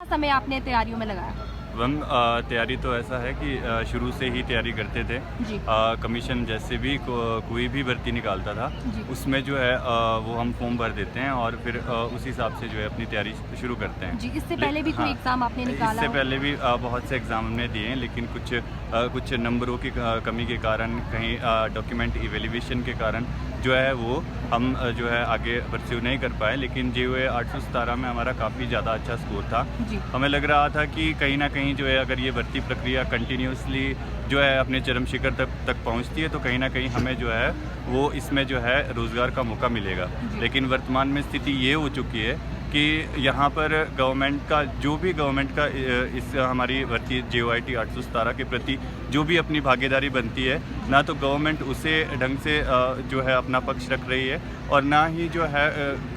समय आपने तैयारियों में लगाया? मैम तैयारी तो ऐसा है कि शुरू से ही तैयारी करते थे। जी। कमीशन जैसे भी कोई भी भर्ती निकालता था जी। उसमें जो है वो हम फॉर्म भर देते हैं और फिर उस हिसाब से जो है अपनी तैयारी शुरू करते हैं। जी, इससे पहले भी कोई एग्ज़ाम आपने निकाला इससे हो? पहले भी बहुत से एग्ज़ाम हमने दिए हैं, लेकिन कुछ नंबरों की कमी के कारण, कहीं डॉक्यूमेंट इवेल्युएशन के कारण जो है वो हम जो है आगे परस्यू नहीं कर पाए। लेकिन GOA 817 में हमारा काफ़ी ज़्यादा अच्छा स्कोर था। जी। हमें लग रहा था कि कहीं ना कहीं जो है अगर ये भर्ती प्रक्रिया कंटिन्यूसली जो है अपने चरम शिखर तक पहुंचती है तो कहीं ना कहीं हमें जो है वो इसमें जो है रोज़गार का मौका मिलेगा। लेकिन वर्तमान में स्थिति ये हो चुकी है कि यहाँ पर गवर्नमेंट का इस हमारी भर्ती JOIT 817 के प्रति जो भी अपनी भागीदारी बनती है, ना तो गवर्नमेंट उसे ढंग से जो है अपना पक्ष रख रही है और ना ही जो है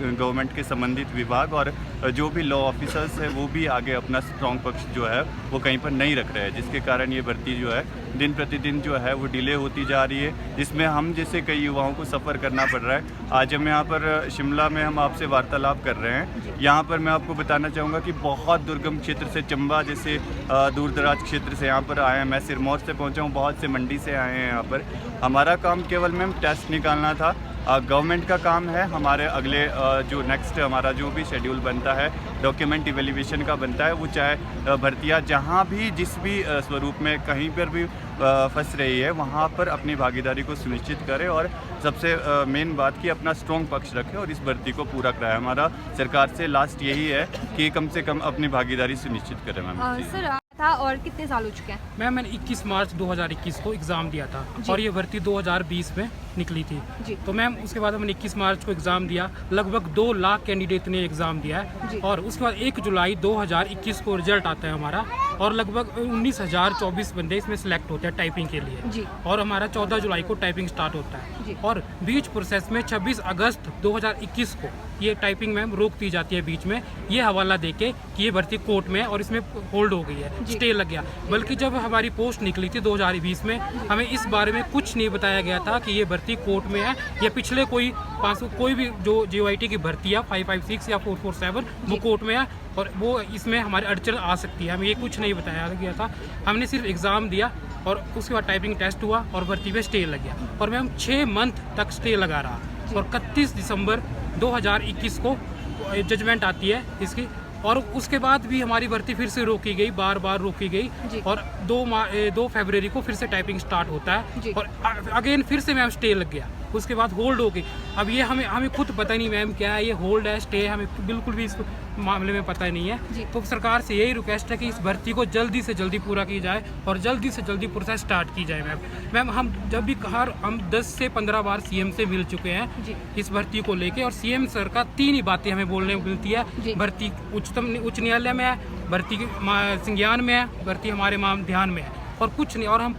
गवर्नमेंट के संबंधित विभाग और जो भी लॉ ऑफिसर्स है वो भी आगे अपना स्ट्रॉन्ग पक्ष जो है वो कहीं पर नहीं रख रहे हैं, जिसके कारण ये भर्ती जो है दिन प्रतिदिन जो है वो डिले होती जा रही है, जिसमें हम जैसे कई युवाओं को सफ़र करना पड़ रहा है। आज हम यहाँ पर शिमला में हम आपसे वार्तालाप कर रहे हैं। यहाँ पर मैं आपको बताना चाहूँगा कि बहुत दुर्गम क्षेत्र से, चंबा जैसे दूर दराज क्षेत्र से यहाँ पर आए हैं। मैं सिरमौर से पहुँचा हूँ, बहुत से मंडी से आए हैं यहाँ पर। हमारा काम केवल मैम टेस्ट निकालना था। गवर्नमेंट का काम है हमारे अगले जो नेक्स्ट हमारा जो भी शेड्यूल बनता है, डॉक्यूमेंट इवेल्युएशन का बनता है, वो चाहे भर्तियाँ जहाँ भी जिस भी स्वरूप में कहीं पर भी फंस रही है वहाँ पर अपनी भागीदारी को सुनिश्चित करें और सबसे मेन बात कि अपना स्ट्रॉन्ग पक्ष रखें और इस भर्ती को पूरा कराएं। हमारा सरकार से लास्ट यही है कि कम से कम अपनी भागीदारी सुनिश्चित करें। मैम सर था और कितने साल हो चुके हैं? मैंने 21 मार्च 2021 को एग्ज़ाम दिया था और ये भर्ती 2020 में निकली थी। जी। तो मैम उसके बाद हमने 21 मार्च को एग्ज़ाम दिया। लगभग 2 लाख कैंडिडेट ने एग्ज़ाम दिया है और उसके बाद 1 जुलाई 2021 को रिजल्ट आता है हमारा और लगभग 19,024 बंदे इसमें सेलेक्ट होते हैं टाइपिंग के लिए। जी। और हमारा 14 जुलाई को टाइपिंग स्टार्ट होता है और बीच प्रोसेस में 26 अगस्त 2021 को ये टाइपिंग मैम रोक दी जाती है बीच में, ये हवाला देके कि ये भर्ती कोर्ट में और इसमें होल्ड हो गई है, स्टे लग गया। बल्कि जब हमारी पोस्ट निकली थी 2020 में, हमें इस बारे में कुछ नहीं बताया गया था कि ये भर्ती कोर्ट में है या पिछले कोई भी जो JOIT की भर्ती है 556 या 447 वो कोर्ट में है और वो इसमें हमारी अड़चन आ सकती है। हमें ये कुछ नहीं बताया गया था। हमने सिर्फ एग्ज़ाम दिया और उसके बाद टाइपिंग टेस्ट हुआ और भर्ती पे स्टे लग गया और मैम 6 मंथ तक स्टे लगा रहा और 31 दिसंबर 2021 को जजमेंट आती है इसकी और उसके बाद भी हमारी भर्ती फिर से रोकी गई, बार बार रोकी गई और 2 फरवरी को फिर से टाइपिंग स्टार्ट होता है और अगेन फिर से मैम स्टे लग गया, उसके बाद होल्ड हो गई। अब ये हमें खुद पता नहीं मैम क्या है, ये होल्ड है स्टे, हमें बिल्कुल भी इस मामले में पता नहीं है। तो सरकार से यही रिक्वेस्ट है कि इस भर्ती को जल्दी से जल्दी पूरा की जाए और जल्दी से जल्दी प्रोसेस स्टार्ट की जाए। मैम हम जब भी हम 10 से 15 बार CM से मिल चुके हैं इस भर्ती को लेके और CM सर का 3 ही बातें हमें बोलने को मिलती है। भर्ती उच्च न्यायालय में है, भर्ती संज्ञान में है, भर्ती हमारे ध्यान में है और कुछ नहीं। और हम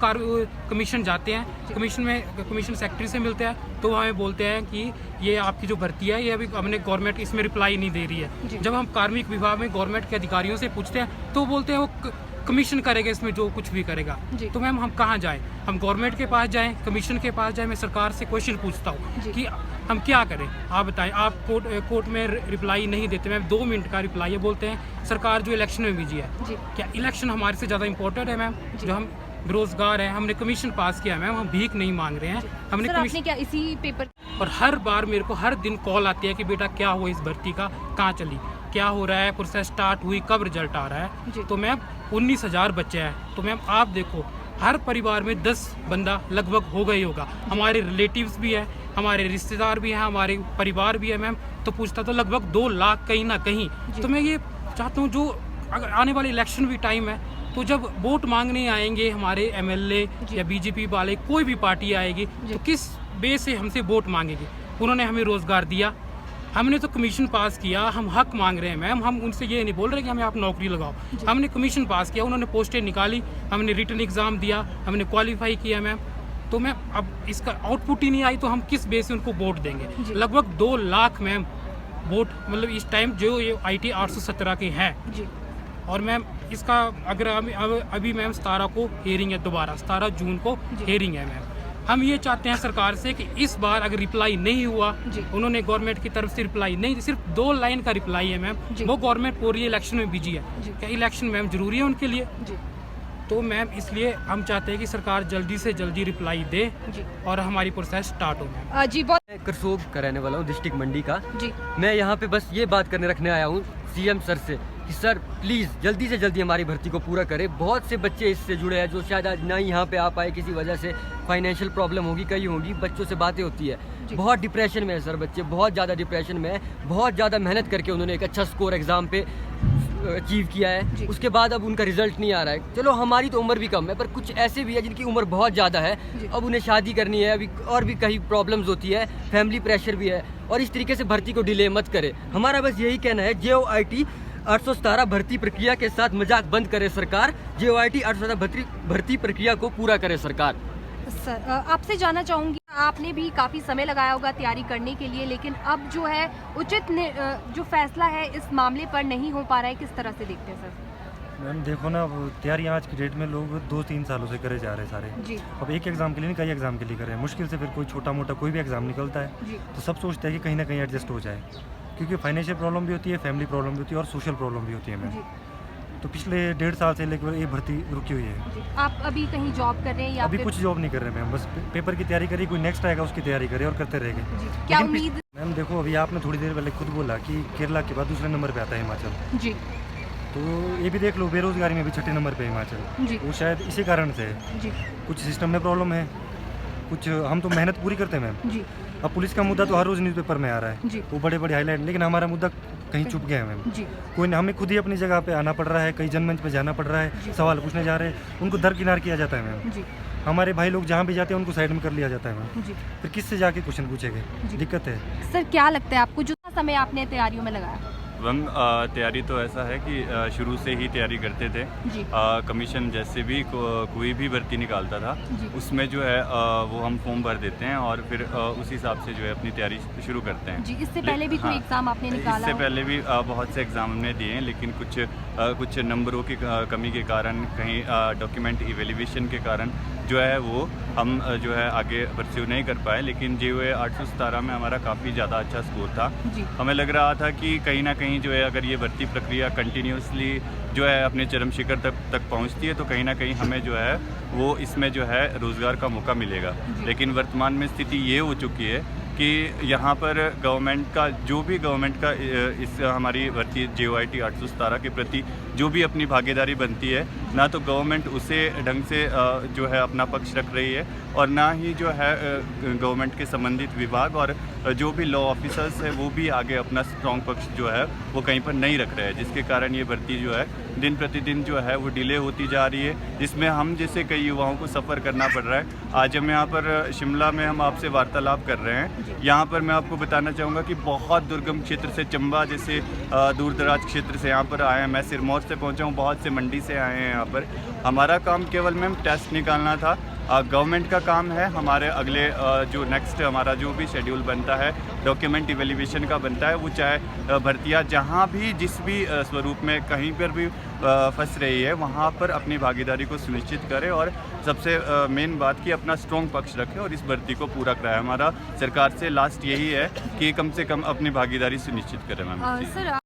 कमीशन जाते हैं, कमीशन सेक्रेटरी से मिलते हैं तो हमें बोलते हैं कि ये आपकी जो भर्ती है ये अभी हमने गवर्नमेंट इसमें रिप्लाई नहीं दे रही है। जब हम कार्मिक विभाग में गवर्नमेंट के अधिकारियों से पूछते हैं तो बोलते हैं वो कमीशन करेगा इसमें जो कुछ भी करेगा। तो मैम हम कहाँ जाएं? हम गवर्नमेंट के पास जाएं, कमीशन के पास जाएं? मैं सरकार से क्वेश्चन पूछता हूँ कि हम क्या करें, आप बताएं। आप कोर्ट में रिप्लाई नहीं देते। मैम 2 मिनट का रिप्लाई है, बोलते हैं सरकार जो इलेक्शन में बिजी है। क्या इलेक्शन हमारे से ज़्यादा इंपॉर्टेंट है मैम? जो हम बेरोजगार हैं, हमने कमीशन पास किया मैम, हम भीख नहीं मांग रहे हैं। हमने आपने क्या इसी पेपर और हर बार मेरे को हर दिन कॉल आती है कि बेटा क्या हुआ इस भर्ती का, कहाँ चली, क्या हो रहा है, प्रोसेस स्टार्ट हुई, कब रिजल्ट आ रहा है। तो मैम 19,000 बच्चे हैं तो मैम आप देखो हर परिवार में 10 बंदा लगभग हो गई होगा। हमारे रिलेटिव्स भी है, हमारे रिश्तेदार भी हैं, हमारे परिवार भी है मैम। तो पूछता तो लगभग 2 लाख कहीं ना कहीं। तो मैं ये चाहता हूँ जो अगर आने वाले इलेक्शन भी टाइम है तो जब वोट मांगने आएंगे हमारे MLA या BJP वाले, कोई भी पार्टी आएगी तो किस बेस से हमसे वोट मांगेगी? उन्होंने हमें रोज़गार दिया, हमने तो कमीशन पास किया, हम हक मांग रहे हैं मैम। हम उनसे ये नहीं बोल रहे कि हमें आप नौकरी लगाओ। हमने कमीशन पास किया, उन्होंने पोस्टें निकाली, हमने रिटन एग्ज़ाम दिया, हमने क्वालिफाई किया मैम। तो मैम अब इसका आउटपुट ही नहीं आई तो हम किस बेस से उनको वोट देंगे? लगभग 2 लाख मैम वोट मतलब इस टाइम जो ये IT 817 के हैं। और मैम इसका अगर अभी मैम 17 को हेयरिंग है, दोबारा 17 जून को हेयरिंग है मैम। हम ये चाहते हैं सरकार से कि इस बार अगर रिप्लाई नहीं हुआ, जी। उन्होंने गवर्नमेंट की तरफ से रिप्लाई नहीं, सिर्फ 2 लाइन का रिप्लाई है मैम, जी। वो गवर्नमेंट पूरी इलेक्शन में बिजी है। जी। क्या इलेक्शन मैम जरूरी है उनके लिए? जी तो मैम इसलिए हम चाहते हैं कि सरकार जल्दी से जल्दी रिप्लाई दे जी और हमारी प्रोसेस स्टार्ट हो मैम। जी बहुत मैं करसोग का रहने वाला हूँ, डिस्ट्रिक्ट मंडी का। जी मैं यहाँ पे बस ये बात करने रखने आया हूँ सीएम सर से कि सर प्लीज़ जल्दी से जल्दी हमारी भर्ती को पूरा करें। बहुत से बच्चे इससे जुड़े हैं जो शायद आज ना ही यहाँ पे आ पाए, किसी वजह से फाइनेंशियल प्रॉब्लम होगी, कहीं होगी, बच्चों से बातें होती है। जी। बहुत डिप्रेशन में है सर बच्चे, बहुत ज़्यादा डिप्रेशन में है। बहुत ज़्यादा मेहनत करके उन्होंने एक अच्छा स्कोर एग्ज़ाम पे अचीव किया जी। है, उसके बाद अब उनका रिजल्ट नहीं आ रहा है। चलो हमारी तो उम्र भी कम है, पर कुछ ऐसे भी है जिनकी उम्र बहुत ज़्यादा है, जी। अब उन्हें शादी करनी है, अभी और भी कई प्रॉब्लम्स होती है, फैमिली प्रेशर भी है, और इस तरीके से भर्ती को डिले मत करे। हमारा बस यही कहना है, JOIT 817 भर्ती प्रक्रिया के साथ मजाक बंद करे सरकार। JOIT 817 भर्ती प्रक्रिया को पूरा करे सरकार। सर आपसे जानना चाहूँगी, आपने भी काफ़ी समय लगाया होगा तैयारी करने के लिए, लेकिन अब जो है उचित जो फैसला है इस मामले पर नहीं हो पा रहा है, किस तरह से देखते हैं सर? मैम देखो ना, वो तैयारी आज की डेट में लोग 2-3 सालों से करे जा रहे हैं सारे। जी अब एक एग्ज़ाम के लिए नहीं, कई एग्ज़ाम के लिए कर रहे हैं। मुश्किल से फिर कोई छोटा मोटा कोई भी एग्ज़ाम निकलता है जी तो सब सोचते हैं कि कहीं ना कहीं एडजस्ट हो जाए, क्योंकि फाइनेंशियल प्रॉब्लम भी होती है, फैमिली प्रॉब्लम भी होती है और सोशल प्रॉब्लम भी होती है मैम। जी तो पिछले 1.5 साल से लेकर ये भर्ती रुकी हुई है। जी आप अभी कहीं जॉब कर रहे हैं या अभी फिर कुछ जॉब नहीं कर रहे मैम, बस पेपर की तैयारी करी, कोई नेक्स्ट आएगा उसकी तैयारी करे और करते रहेंगे। जी क्या लेकिन उम्मीद? मैम देखो, अभी आपने थोड़ी देर पहले खुद बोला कि केरला के बाद दूसरे नंबर पे आता है हिमाचल, जी तो ये भी देख लो, बेरोजगारी में भी 6ठे नंबर पे हिमाचल। जी वो शायद इसी कारण से है, जी कुछ सिस्टम में प्रॉब्लम है, कुछ हम तो मेहनत पूरी करते हैं मैम। जी अब पुलिस का मुद्दा तो हर रोज़ न्यूज़पेपर में आ रहा है, जी वो बड़े बड़े हाईलाइट, लेकिन हमारा मुद्दा कहीं चुप गया है मैम। जी कोई नहीं, हमें खुद ही अपनी जगह पे आना पड़ रहा है, कई जनमंच पे जाना पड़ रहा है, सवाल पूछने जा रहे हैं, उनको दरकिनार किया जाता है मैम। जी हमारे भाई लोग जहाँ भी जाते हैं उनको साइड में कर लिया जाता है मैम। जी फिर किससे जाके क्वेश्चन पूछेंगे, जी। दिक्कत है। सर क्या लगता है आपको, जो समय आपने तैयारियों में लगाया? हम तैयारी तो ऐसा है कि शुरू से ही तैयारी करते थे। जी कमीशन जैसे भी कोई भी भर्ती निकालता था, जी उसमें जो है वो हम फॉर्म भर देते हैं और फिर उस हिसाब से जो है अपनी तैयारी शुरू करते हैं। जी इससे पहले भी कोई हाँ, एग्ज़ाम आपने निकाला इससे हो? पहले भी बहुत से एग्ज़ाम हमने दिए हैं, लेकिन कुछ नंबरों की कमी के कारण, कहीं डॉक्यूमेंट इवेल्युएशन के कारण जो है वो हम जो है आगे परस्यू नहीं कर पाए। लेकिन JOIT 817 में हमारा काफ़ी ज़्यादा अच्छा स्कोर था। जी हमें लग रहा था कि कहीं ना कहीं जो है अगर ये भर्ती प्रक्रिया कंटिन्यूसली जो है अपने चरम शिखर तक पहुंचती है तो कहीं ना कहीं हमें जो है वो इसमें जो है रोज़गार का मौका मिलेगा। लेकिन वर्तमान में स्थिति ये हो चुकी है कि यहाँ पर गवर्नमेंट का जो भी गवर्नमेंट का इस हमारी भर्ती JOIT 817 के प्रति जो भी अपनी भागीदारी बनती है, ना तो गवर्नमेंट उसे ढंग से जो है अपना पक्ष रख रही है, और ना ही जो है गवर्नमेंट के संबंधित विभाग और जो भी लॉ ऑफिसर्स है वो भी आगे अपना स्ट्रॉन्ग पक्ष जो है वो कहीं पर नहीं रख रहे हैं, जिसके कारण ये भर्ती जो है दिन प्रतिदिन जो है वो डिले होती जा रही है, जिसमें हम जैसे कई युवाओं को सफ़र करना पड़ रहा है। आज हम यहाँ पर शिमला में हम आपसे वार्तालाप कर रहे हैं। यहाँ पर मैं आपको बताना चाहूँगा कि बहुत दुर्गम क्षेत्र से, चंबा जैसे दूर दराज क्षेत्र से यहाँ पर आए हैं। मैं सिरमौर से पहुँचा हूँ, बहुत से मंडी से आए हैं यहाँ पर। हमारा काम केवल मैम टेस्ट निकालना था। गवर्नमेंट का काम है हमारे अगले जो नेक्स्ट हमारा जो भी शेड्यूल बनता है, डॉक्यूमेंट इवेल्युएशन का बनता है, वो चाहे भर्तियाँ जहाँ भी जिस भी स्वरूप में कहीं पर भी फंस रही है वहाँ पर अपनी भागीदारी को सुनिश्चित करें, और सबसे मेन बात कि अपना स्ट्रॉन्ग पक्ष रखें और इस भर्ती को पूरा कराएं। हमारा सरकार से लास्ट यही है कि कम से कम अपनी भागीदारी सुनिश्चित करें मैम। सर